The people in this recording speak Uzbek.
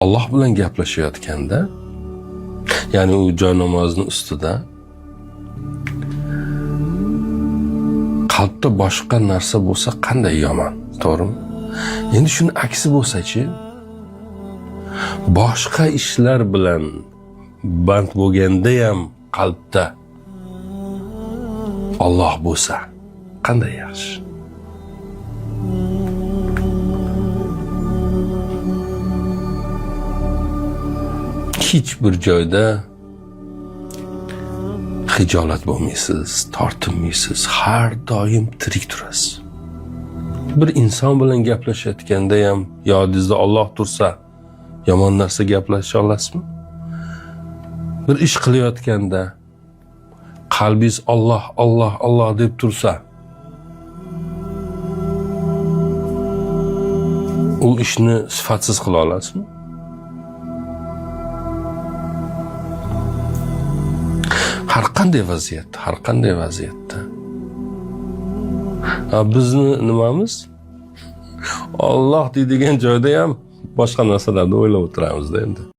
Alloh bilan gaplashayotganda, ya'ni u joy namozini ustida qalbda boshqa narsa bo'lsa qanday yomon, to'g'rimi? Endi shuni aksi bo'lsa-chi, boshqa ishlar bilan band bo'lganda ham qalbda Alloh bo'lsa qanday yaxshi. Hech bir joyda hijolat bo'lmaysiz, tortinmaysiz, har doim tirik turasiz. Bir inson bilan gaplashayotganda ham yodingizda Alloh tursa, yomon narsa gaplasha olasizmi? Bir ish qilayotganda qalbingiz Alloh, Alloh, Alloh deb tursa, u ishni sifatsiz qila olasizmi? Har qanday vaziyatda. Bizni nimamiz? Alloh deydigan joyda ham boshqa narsalarni o'ylab o'tiramiz-da endi.